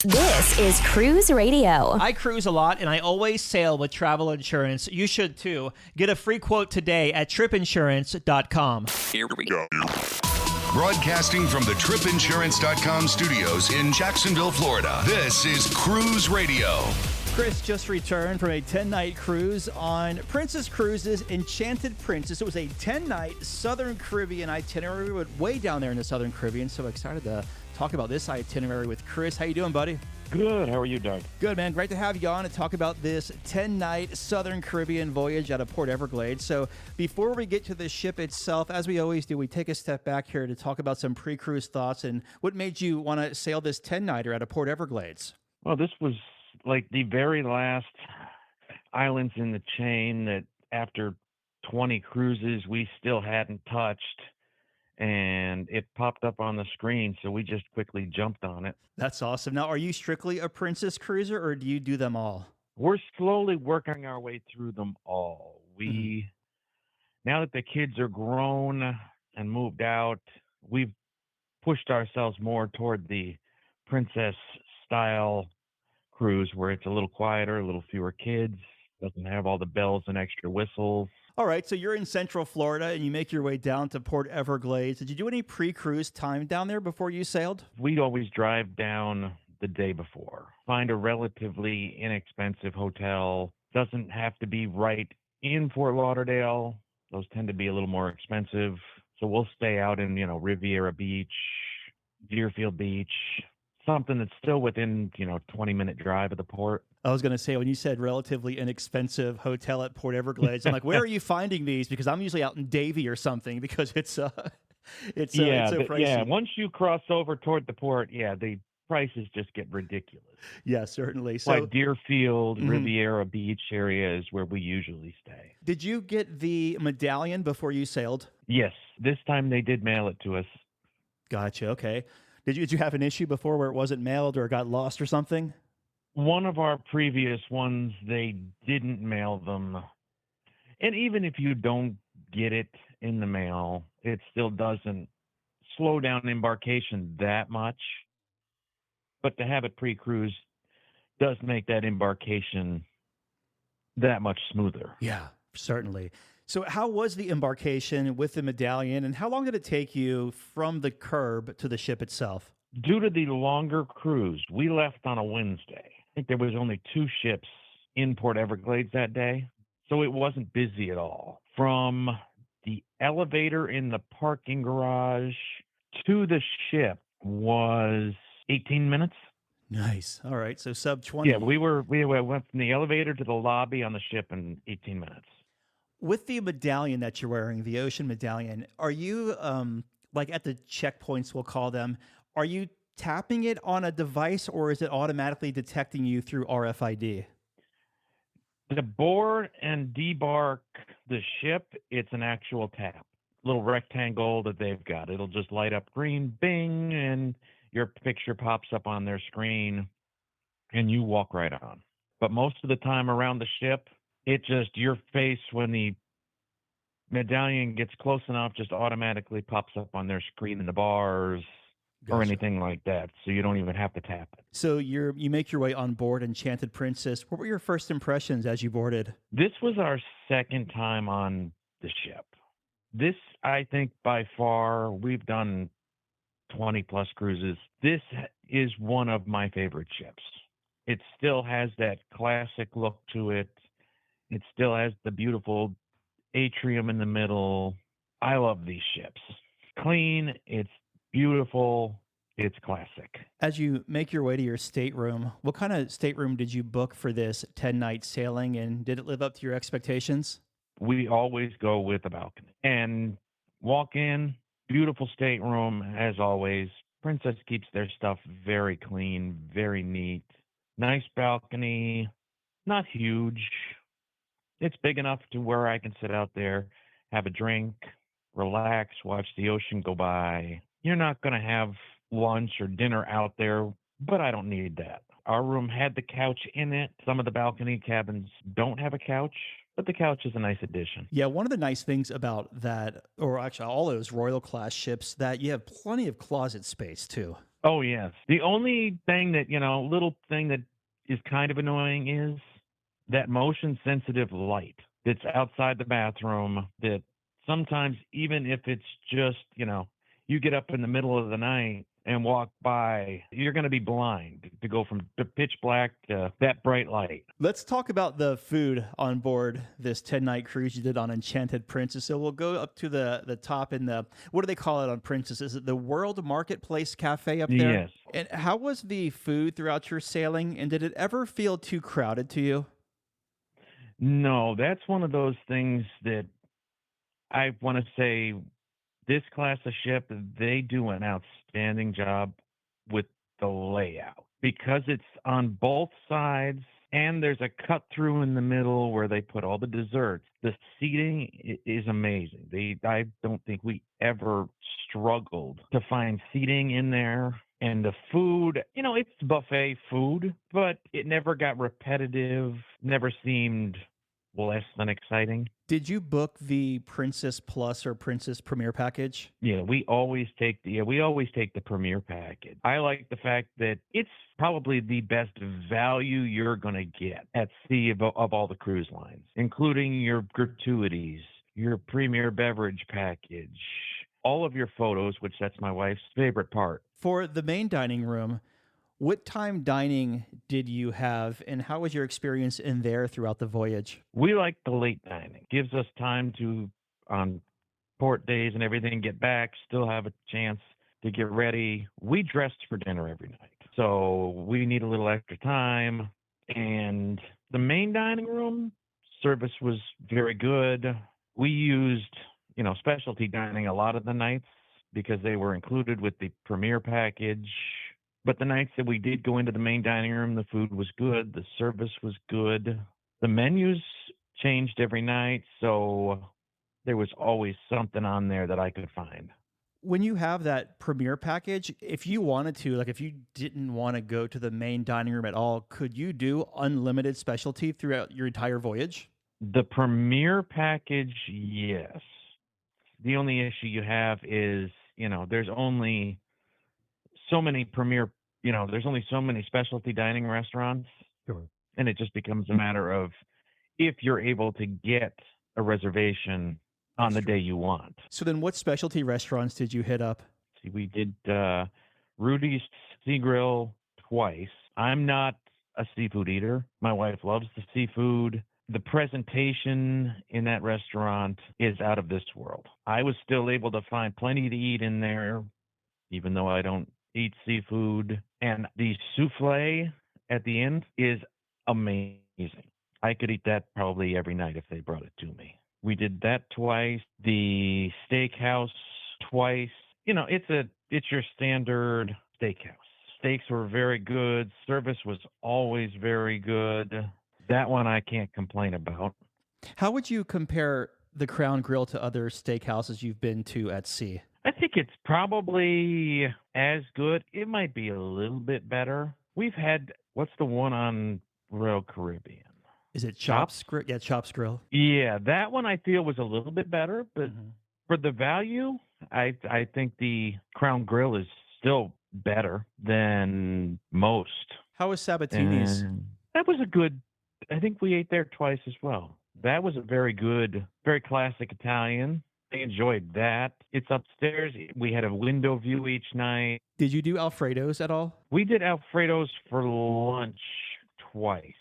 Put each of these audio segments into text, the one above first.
This is Cruise Radio. I cruise a lot, and I always sail with travel insurance. You should, too. Get a free quote today at tripinsurance.com. Here we go. Broadcasting from the tripinsurance.com studios in Jacksonville, Florida, this is Cruise Radio. Chris just returned from a 10-night cruise on Princess Cruises Enchanted Princess. It was a 10-night Southern Caribbean itinerary. We went way down there in the Southern Caribbean, so excited to talk about this itinerary with Chris. How you doing, buddy? Good. How are you, Doug? Good, man. Great to have you on to talk about this 10-night Southern Caribbean voyage out of Port Everglades. So before we get to the ship itself, as we always do, we take a step back here to talk about some pre-cruise thoughts and what made you want to sail this 10-nighter out of Port Everglades. Well, this was like the very last islands in the chain that after 20 cruises we still hadn't touched. And it popped up on the screen, so we just quickly jumped on it. That's awesome. Now, are you strictly a Princess cruiser, or do you do them all? We're slowly working our way through them all. Now that the kids are grown and moved out, we've pushed ourselves more toward the Princess style cruise, where it's a little quieter, a little fewer kids, doesn't have all the bells and extra whistles. All right, so you're in Central Florida and you make your way down to Port Everglades. Did you do any pre-cruise time down there before you sailed? We'd always drive down the day before, find a relatively inexpensive hotel. Doesn't have to be right in Fort Lauderdale. Those tend to be a little more expensive. So we'll stay out in, Riviera Beach, Deerfield Beach, something that's still within, 20-minute drive of the port. I was going to say, when you said relatively inexpensive hotel at Port Everglades, I'm like, where are you finding these? Because I'm usually out in Davie or something because it's so pricey. Yeah, once you cross over toward the port, the prices just get ridiculous. Yeah, certainly. So like Deerfield, Riviera Beach area is where we usually stay. Did you get the medallion before you sailed? Yes, this time they did mail it to us. Gotcha, okay. Did you have an issue before where it wasn't mailed or got lost or something? One of our previous ones, they didn't mail them. And even if you don't get it in the mail, it still doesn't slow down embarkation that much. But to have it pre-cruise does make that embarkation that much smoother. Yeah, certainly. So how was the embarkation with the medallion, and how long did it take you from the curb to the ship itself? Due to the longer cruise, we left on a Wednesday. I think there was only 2 ships in Port Everglades that day, so it wasn't busy at all. From the elevator in the parking garage to the ship was 18 minutes. Nice. All right, so sub 20. Yeah, we went from the elevator to the lobby on the ship in 18 minutes. With the medallion that you're wearing, the ocean medallion, are you, like at the checkpoints, we'll call them, are you tapping it on a device or is it automatically detecting you through RFID? To board and debark the ship, it's an actual tap. Little rectangle that they've got. It'll just light up green, bing, and your picture pops up on their screen and you walk right on. But most of the time around the ship, it just, your face when the medallion gets close enough just automatically pops up on their screen in the bars. Gotcha. Or anything like that, so you don't even have to tap it. So you make your way on board Enchanted Princess. What were your first impressions as you boarded? This was our second time on the ship. This, I think, by far, we've done 20-plus cruises. This is one of my favorite ships. It still has that classic look to it. It still has the beautiful atrium in the middle. I love these ships. Clean, it's beautiful, it's classic. As you make your way to your stateroom, what kind of stateroom did you book for this 10-night sailing, and did it live up to your expectations? We always go with a balcony. And walk in, beautiful stateroom, as always. Princess keeps their stuff very clean, very neat. Nice balcony, not huge. It's big enough to where I can sit out there, have a drink, relax, watch the ocean go by. You're not going to have lunch or dinner out there, but I don't need that. Our room had the couch in it. Some of the balcony cabins don't have a couch, but the couch is a nice addition. Yeah, one of the nice things about that, or actually all those Royal class ships, that you have plenty of closet space too. Oh, yes. The only thing that, little thing that is kind of annoying is that motion sensitive light that's outside the bathroom that sometimes, even if it's just, you get up in the middle of the night and walk by, you're going to be blind to go from the pitch black to that bright light. Let's talk about the food on board this 10-night cruise you did on Enchanted Princess. So we'll go up to the top in the, what do they call it on Princess? Is it the World Marketplace Cafe up there? Yes. And how was the food throughout your sailing? And did it ever feel too crowded to you? No, that's one of those things that I want to say this class of ship, they do an outstanding job with the layout because it's on both sides and there's a cut through in the middle where they put all the desserts. The seating is amazing. I don't think we ever struggled to find seating in there. And the food, it's buffet food, but it never got repetitive, never seemed less than exciting. Did you book the Princess Plus or Princess Premier package? Yeah, we always take the Premier package. I like the fact that it's probably the best value you're going to get at sea of all the cruise lines, including your gratuities, your Premier beverage package, all of your photos, which that's my wife's favorite part. For the main dining room, what time dining did you have, and how was your experience in there throughout the voyage? We like the late dining. Gives us time to, on port days and everything, get back, still have a chance to get ready. We dressed for dinner every night, so we need a little extra time. And the main dining room service was very good. We used, specialty dining a lot of the nights because they were included with the Premier package. But the nights that we did go into the main dining room, the food was good. The service was good. The menus changed every night, so there was always something on there that I could find. When you have that Premier package, if you wanted to, like if you didn't want to go to the main dining room at all, could you do unlimited specialty throughout your entire voyage? The Premier package, yes. The only issue you have is, there's only so many Premier, there's only so many specialty dining restaurants. Sure. And it just becomes a matter of if you're able to get a reservation on the day you want. So then what specialty restaurants did you hit up? See, we did Rudy's Sea Grill twice. I'm not a seafood eater. My wife loves the seafood. The presentation in that restaurant is out of this world. I was still able to find plenty to eat in there, even though I don't eat seafood. And the souffle at the end is amazing. I could eat that probably every night if they brought it to me. We did that twice. The steakhouse twice. It's your standard steakhouse. Steaks were very good. Service was always very good. That one I can't complain about. How would you compare the Crown Grill to other steakhouses you've been to at sea? I think it's probably as good. It might be a little bit better. We've had, what's the one on Royal Caribbean? Is it Chops Grill? Yeah, Chops Grill. Yeah, that one I feel was a little bit better, but for the value, I think the Crown Grill is still better than most. How was Sabatini's? That was a good, I think we ate there twice as well. That was a very good, very classic Italian. I enjoyed that. It's upstairs. We had a window view each night. Did you do Alfredos at all? We did Alfredos for lunch twice.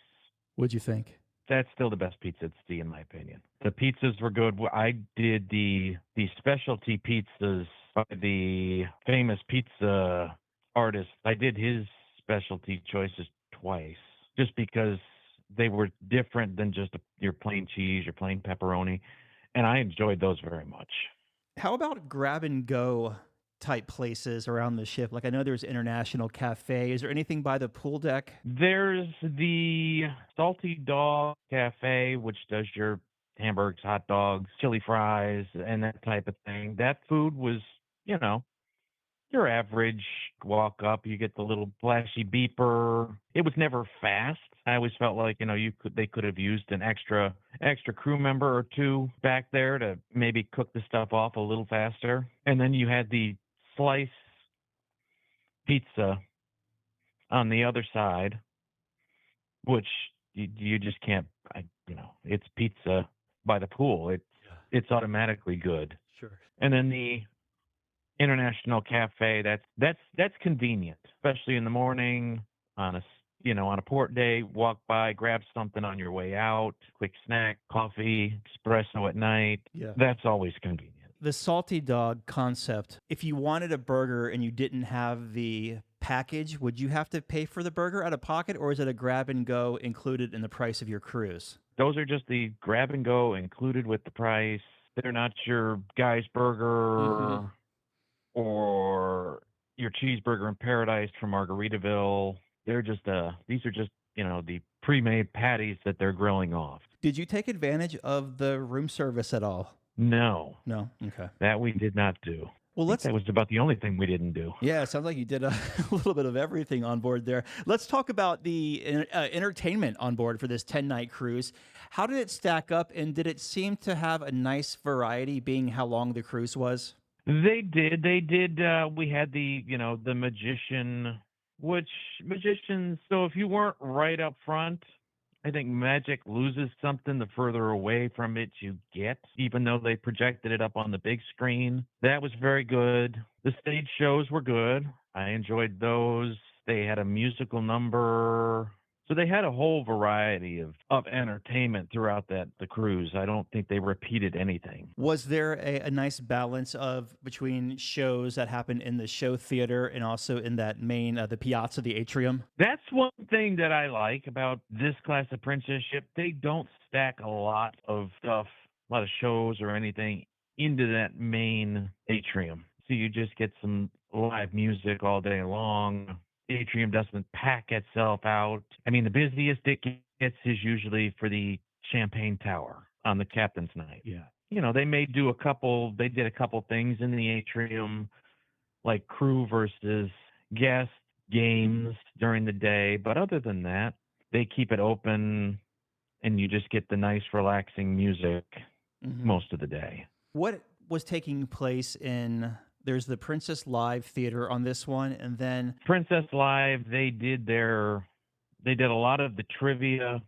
What'd you think? That's still the best pizza at sea, in my opinion. The pizzas were good. I did the specialty pizzas by the famous pizza artist. I did his specialty choices twice just because they were different than just your plain cheese, your plain pepperoni. And I enjoyed those very much. How about grab and go type places around the ship? Like I know there's International Cafe. Is there anything by the pool deck? There's the Salty Dog Cafe, which does your hamburgers, hot dogs, chili fries, and that type of thing. That food was, your average walk up. You get the little flashy beeper. It was never fast. I always felt like, they could have used an extra crew member or two back there to maybe cook the stuff off a little faster. And then you had the slice pizza on the other side, which you just can't. It's pizza by the pool. It's automatically good. Sure. And then the International Cafe, that's convenient, especially in the morning on on a port day. Walk by, grab something on your way out, quick snack, coffee, espresso at night. Yeah. That's always convenient. The salty dog concept, if you wanted a burger and you didn't have the package, would you have to pay for the burger out of pocket, or is it a grab and go included in the price of your cruise? Those are just the grab and go included with the price. They're not your guy's burger or your cheeseburger in paradise from Margaritaville. They're just these are just, the pre-made patties that they're grilling off. Did you take advantage of the room service at all? No. Okay. That we did not do. Well, that was about the only thing we didn't do. Yeah, it sounds like you did a little bit of everything on board there. Let's talk about the entertainment on board for this 10-night cruise. How did it stack up, and did it seem to have a nice variety, being how long the cruise was? They did. We had the magician, so if you weren't right up front, I think magic loses something the further away from it you get, even though they projected it up on the big screen. That was very good. The stage shows were good. I enjoyed those. They had a musical number. So they had a whole variety of entertainment throughout the cruise. I don't think they repeated anything. Was there a nice balance between shows that happened in the show theater and also in that main, the piazza, the atrium? That's one thing that I like about this class of Princess ship. They don't stack a lot of stuff, a lot of shows or anything into that main atrium. So you just get some live music all day long. The atrium doesn't pack itself out. I mean, the busiest it gets is usually for the Champagne Tower on the captain's night. Yeah. They did a couple things in the atrium, like crew versus guest games during the day. But other than that, they keep it open and you just get the nice, relaxing music most of the day. What was taking place there's the Princess Live Theater on this one, and then Princess Live, they did a lot of the trivia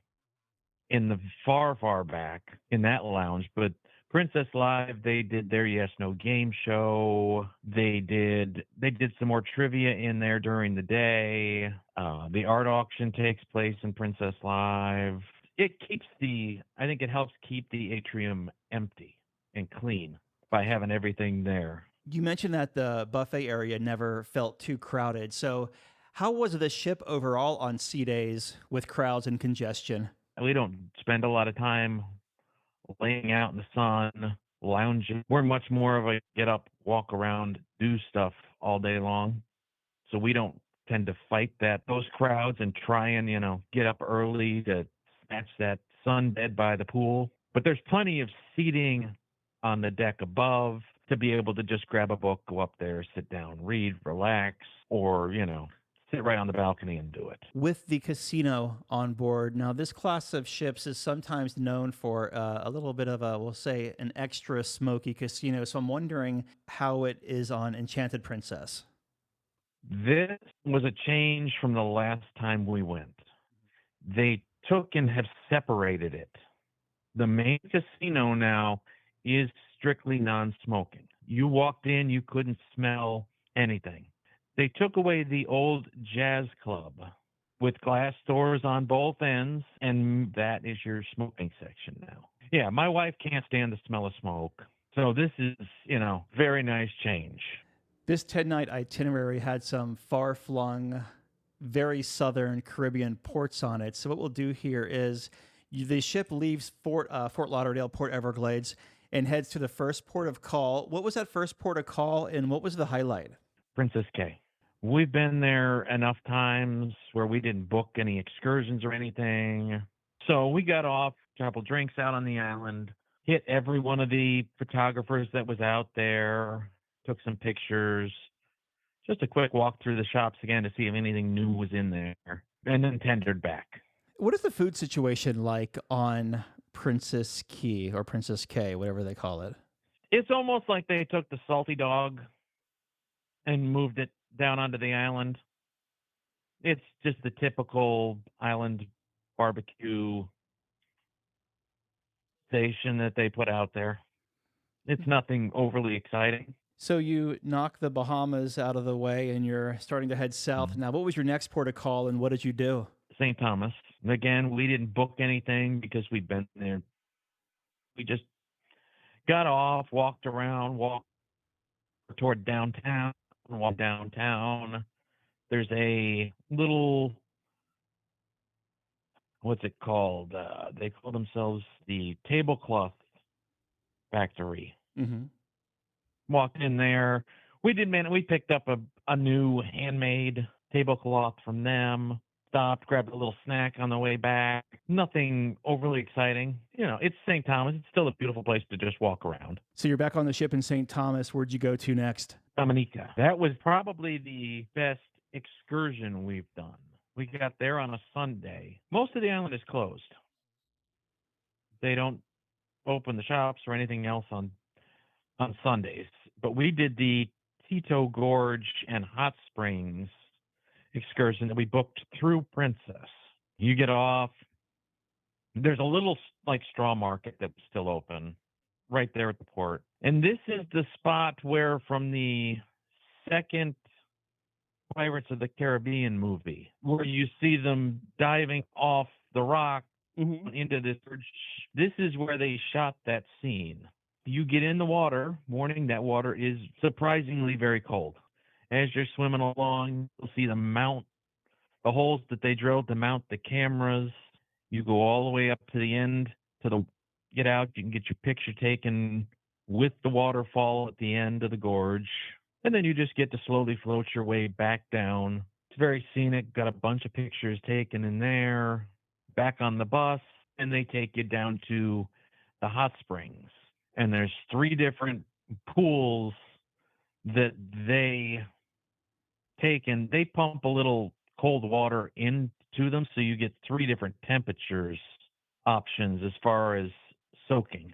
in the far, far back in that lounge, but Princess Live, they did their yes, no game show. They did some more trivia in there during the day. The art auction takes place in Princess Live. I think it helps keep the atrium empty and clean by having everything there. You mentioned that the buffet area never felt too crowded. So how was the ship overall on sea days with crowds and congestion? We don't spend a lot of time laying out in the sun, lounging. We're much more of a get up, walk around, do stuff all day long. So we don't tend to fight those crowds and try and, get up early to snatch that sunbed by the pool. But there's plenty of seating on the deck above to be able to just grab a book, go up there, sit down, read, relax, or, sit right on the balcony and do it. With the casino on board, now this class of ships is sometimes known for a little bit of we'll say, an extra smoky casino. So I'm wondering how it is on Enchanted Princess. This was a change from the last time we went. They took and have separated it. The main casino now is strictly non-smoking. You walked in, you couldn't smell anything. They took away the old jazz club with glass doors on both ends, and that is your smoking section now. Yeah, my wife can't stand the smell of smoke. So this is, very nice change. This 10-night itinerary had some far-flung, very southern Caribbean ports on it. So what we'll do here is the ship leaves Fort Lauderdale, Port Everglades, and heads to the first port of call. What was that first port of call, and what was the highlight? Princess Cays. We've been there enough times where we didn't book any excursions or anything. So we got off, a couple drinks out on the island, hit every one of the photographers that was out there, took some pictures, just a quick walk through the shops again to see if anything new was in there, and then tendered back. What is the food situation like on Princess Cays or Princess Cay, whatever they call it? It's almost like they took the salty dog and moved it down onto the island. It's just the typical island barbecue station that they put out there. It's nothing overly exciting. So you knock the Bahamas out of the way and you're starting to head south. Mm-hmm. Now, what was your next port of call and what did you do? St. Thomas. Again, we didn't book anything because we'd been there. We just got off, walked around, walked toward downtown, walked downtown. There's a little, what's it called? They call themselves the Tablecloth Factory. Mm-hmm. Walked in there. We picked up a new handmade tablecloth from them. Stopped, grabbed a little snack on the way back. Nothing overly exciting. It's St. Thomas. It's still a beautiful place to just walk around. So you're back on the ship in St. Thomas. Where'd you go to next? Dominica. That was probably the best excursion we've done. We got there on a Sunday. Most of the island is closed. They don't open the shops or anything else on Sundays. But we did the Titou Gorge and Hot Springs excursion that we booked through Princess. You get off. There's a little straw market that's still open right there at the port. And this is the spot where from the second Pirates of the Caribbean movie, where you see them diving off the rock into this. This is where they shot that scene. You get in the water, warning, that water is surprisingly very cold. As you're swimming along, you'll see the holes that they drilled to mount the cameras. You go all the way up to the end get out. You can get your picture taken with the waterfall at the end of the gorge. And then you just get to slowly float your way back down. It's very scenic. Got a bunch of pictures taken in there. Back on the bus, and they take you down to the hot springs. And there's 3 different pools that they take, and they pump a little cold water into them, so you get 3 different temperatures options as far as soaking.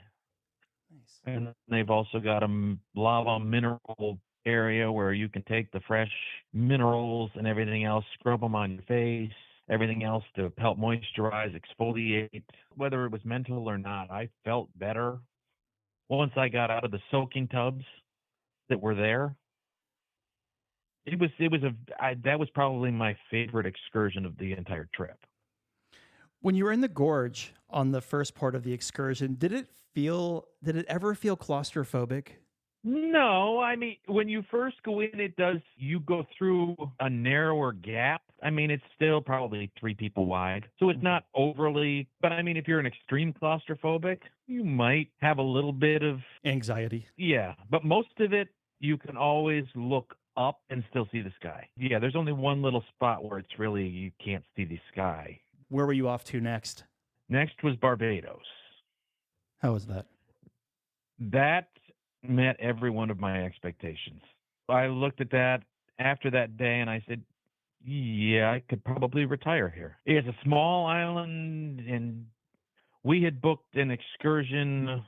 Nice. And they've also got a lava mineral area where you can take the fresh minerals and everything else, scrub them on your face, everything else to help moisturize, exfoliate. Whether it was mental or not, I felt better once I got out of the soaking tubs that were there. That was probably my favorite excursion of the entire trip. When you were in the gorge on the first part of the excursion, did it ever feel claustrophobic? No, I mean, when you first go in, you go through a narrower gap. I mean, it's still probably 3 people wide. So it's not overly, but I mean, if you're an extreme claustrophobic, you might have a little bit of Anxiety. Yeah, but most of it, you can always look up and still see the sky. Yeah, there's only one little spot where it's really, you can't see the sky. Where were you off to next? Next was Barbados. How was that? That met every one of my expectations. I looked at that after that day and I said, yeah, I could probably retire here. It's a small island, and we had booked an excursion.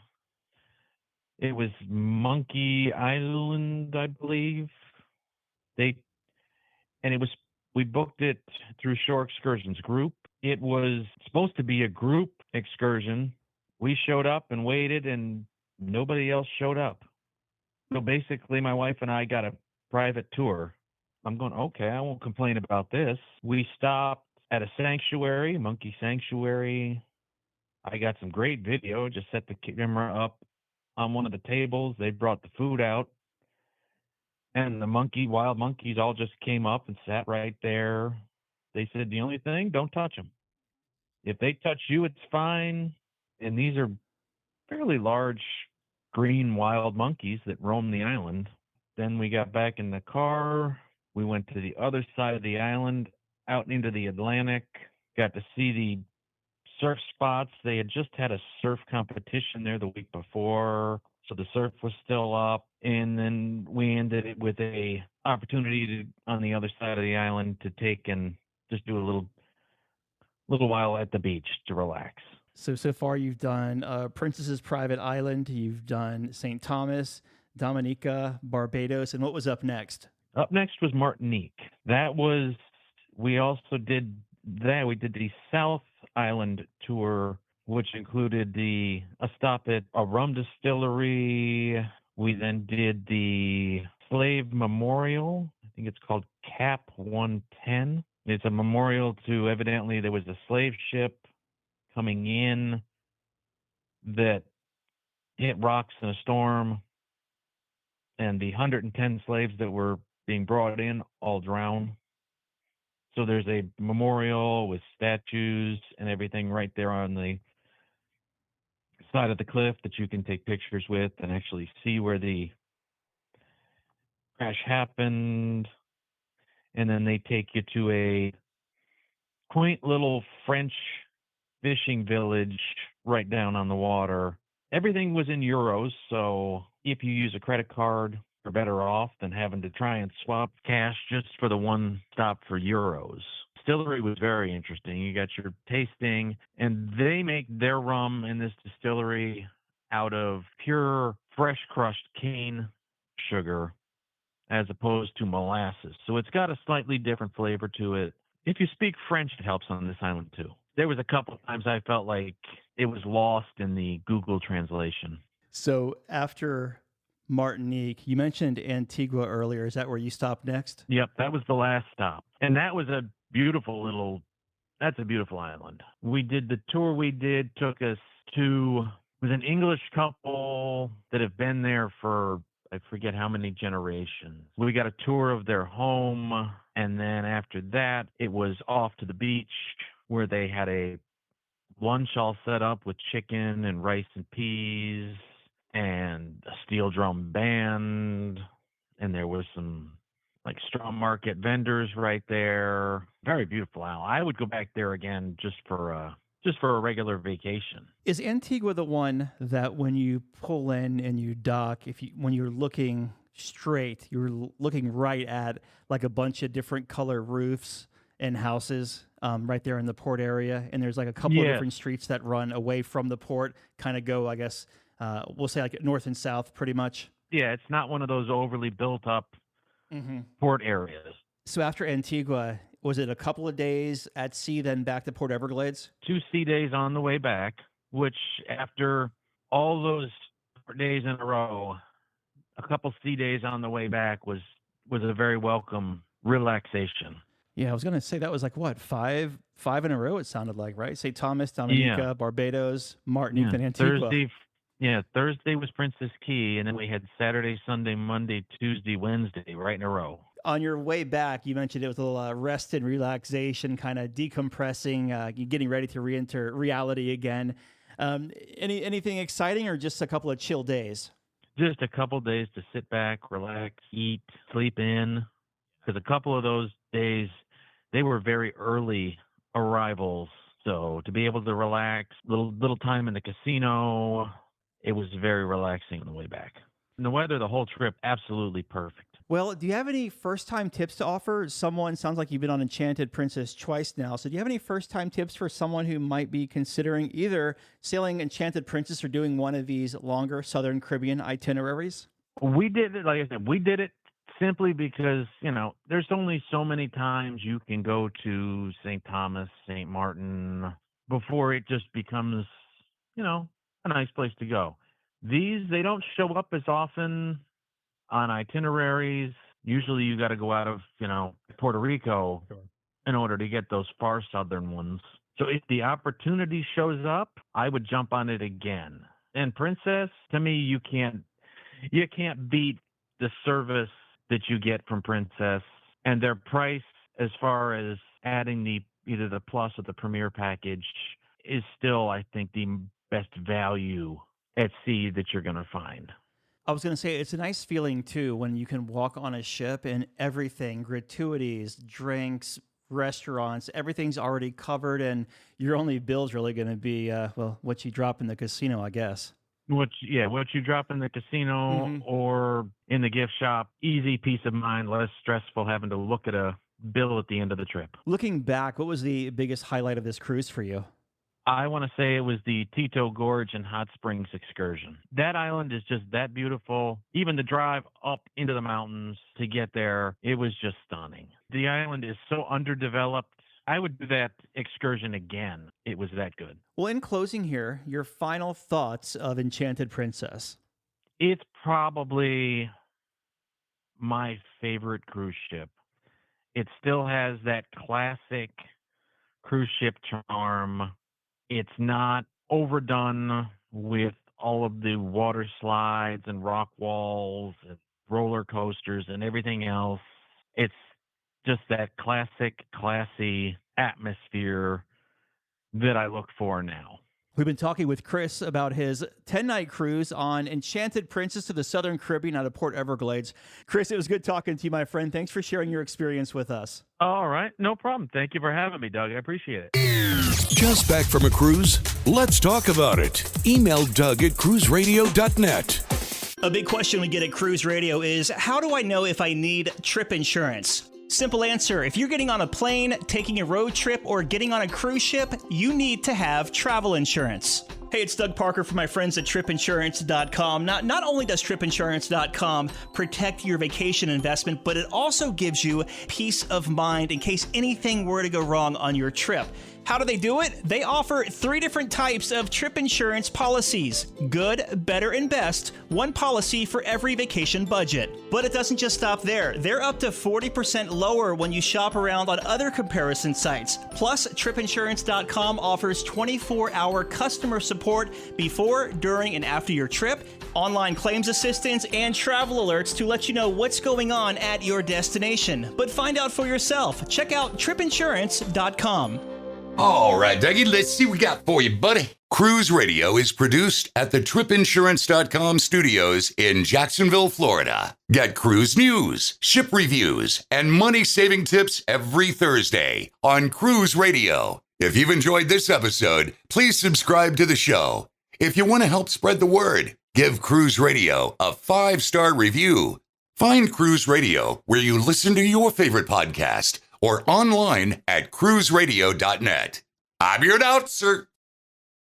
It was Monkey Island, I believe. We booked it through Shore Excursions Group. It was supposed to be a group excursion. We showed up and waited, and nobody else showed up. So basically, my wife and I got a private tour. I'm going, okay, I won't complain about this. We stopped at a sanctuary, monkey sanctuary. I got some great video, just set the camera up on one of the tables. They brought the food out. And the wild monkeys all just came up and sat right there. They said, the only thing, don't touch them. If they touch you, it's fine. And these are fairly large green wild monkeys that roam the island. Then we got back in the car. We went to the other side of the island, out into the Atlantic, got to see the surf spots. They had just had a surf competition there the week before, so the surf was still up. And then we ended it with a opportunity on the other side of the island to take and just do a little while at the beach to relax. So far you've done Princess's Private Island, you've done St. Thomas, Dominica, Barbados, and what was up next? Up next was Martinique. We also did that. We did the South Island tour, which included a stop at a rum distillery. We then did the Slave Memorial. I think it's called Cap 110. It's a memorial to, evidently, there was a slave ship coming in that hit rocks in a storm, and the 110 slaves that were being brought in all drowned. So there's a memorial with statues and everything right there on the side of the cliff that you can take pictures with and actually see where the crash happened. And then they take you to a quaint little French fishing village right down on the water. Everything was in euros, so if you use a credit card, you're better off than having to try and swap cash just for the one stop for euros. Distillery was very interesting. You got your tasting, and they make their rum in this distillery out of pure, fresh crushed cane sugar as opposed to molasses. So it's got a slightly different flavor to it. If you speak French, it helps on this island too. There was a couple of times I felt like it was lost in the Google translation. So after Martinique, you mentioned Antigua earlier. Is that where you stopped next? Yep, that was the last stop. And that was a beautiful island. We did the tour took us to, with an English couple that have been there for, I forget how many generations. We got a tour of their home, and then after that, it was off to the beach where they had a lunch all set up with chicken and rice and peas and a steel drum band, and there was some like straw market vendors right there. Very beautiful island. I would go back there again just for a regular vacation. Is Antigua the one that when you pull in and you dock, when you're looking straight, you're looking right at like a bunch of different color roofs and houses right there in the port area, and there's like a couple of different streets that run away from the port, kind of go, I guess, we'll say like north and south pretty much. Yeah, it's not one of those overly built up port areas. So after Antigua, was it a couple of days at sea, then back to Port Everglades? 2 sea days on the way back, which after all those days in a row, a couple sea days on the way back was a very welcome relaxation. Yeah, I was going to say that was like, what, five in a row it sounded like, right? St. Thomas, Dominica, Barbados, Martinique, and Antigua. Thursday was Princess Cays, and then we had Saturday, Sunday, Monday, Tuesday, Wednesday, right in a row. On your way back, you mentioned it was a little rest and relaxation, kind of decompressing, getting ready to re-enter reality again. Anything exciting, or just a couple of chill days? Just a couple of days to sit back, relax, eat, sleep in. Because a couple of those days, they were very early arrivals. So to be able to relax, little time in the casino, it was very relaxing on the way back. And the weather, the whole trip, absolutely perfect. Well, do you have any first-time tips to offer? Sounds like you've been on Enchanted Princess twice now. So do you have any first-time tips for someone who might be considering either sailing Enchanted Princess or doing one of these longer Southern Caribbean itineraries? We did it, like I said, we did it simply because, there's only so many times you can go to St. Thomas, St. Martin, before it just becomes, a nice place to go. They don't show up as often on itineraries. Usually you got to go out of, Puerto Rico in order to get those far southern ones. So if the opportunity shows up, I would jump on it again. And Princess, to me, you can't beat the service that you get from Princess, and their price as far as adding either the plus or the premier package is still, I think, the best value at sea that you're going to find. I was going to say, it's a nice feeling, too, when you can walk on a ship and everything, gratuities, drinks, restaurants, everything's already covered, and your only bill's really going to be, what you drop in the casino, I guess. What you drop in the casino or in the gift shop, easy peace of mind, less stressful having to look at a bill at the end of the trip. Looking back, what was the biggest highlight of this cruise for you? I want to say it was the Titou Gorge and Hot Springs excursion. That island is just that beautiful. Even the drive up into the mountains to get there, it was just stunning. The island is so underdeveloped. I would do that excursion again. It was that good. Well, in closing here, your final thoughts of Enchanted Princess. It's probably my favorite cruise ship. It still has that classic cruise ship charm. It's not overdone with all of the water slides and rock walls and roller coasters and everything else. It's just that classic, classy atmosphere that I look for now. We've been talking with Chris about his 10-night cruise on Enchanted Princess to the Southern Caribbean out of Port Everglades. Chris, it was good talking to you, my friend. Thanks for sharing your experience with us. All right. No problem. Thank you for having me, Doug. I appreciate it. Just back from a cruise? Let's talk about it. Email Doug at cruiseradio.net. A big question we get at Cruise Radio is, how do I know if I need trip insurance? Simple answer. If you're getting on a plane, taking a road trip, or getting on a cruise ship, you need to have travel insurance. Hey, it's Doug Parker from my friends at tripinsurance.com. Not only does tripinsurance.com protect your vacation investment, but it also gives you peace of mind in case anything were to go wrong on your trip. How do they do it? They offer 3 different types of trip insurance policies. Good, better, and best. One policy for every vacation budget. But it doesn't just stop there. They're up to 40% lower when you shop around on other comparison sites. Plus, tripinsurance.com offers 24-hour customer support before, during, and after your trip, online claims assistance, and travel alerts to let you know what's going on at your destination. But find out for yourself. Check out tripinsurance.com. All right, Dougie, let's see what we got for you, buddy. Cruise Radio is produced at the tripinsurance.com studios in Jacksonville, Florida. Get cruise news, ship reviews, and money-saving tips every Thursday on Cruise Radio. If you've enjoyed this episode, please subscribe to the show. If you want to help spread the word, give Cruise Radio a 5-star review. Find Cruise Radio where you listen to your favorite podcast or online at cruiseradio.net. I'm your announcer,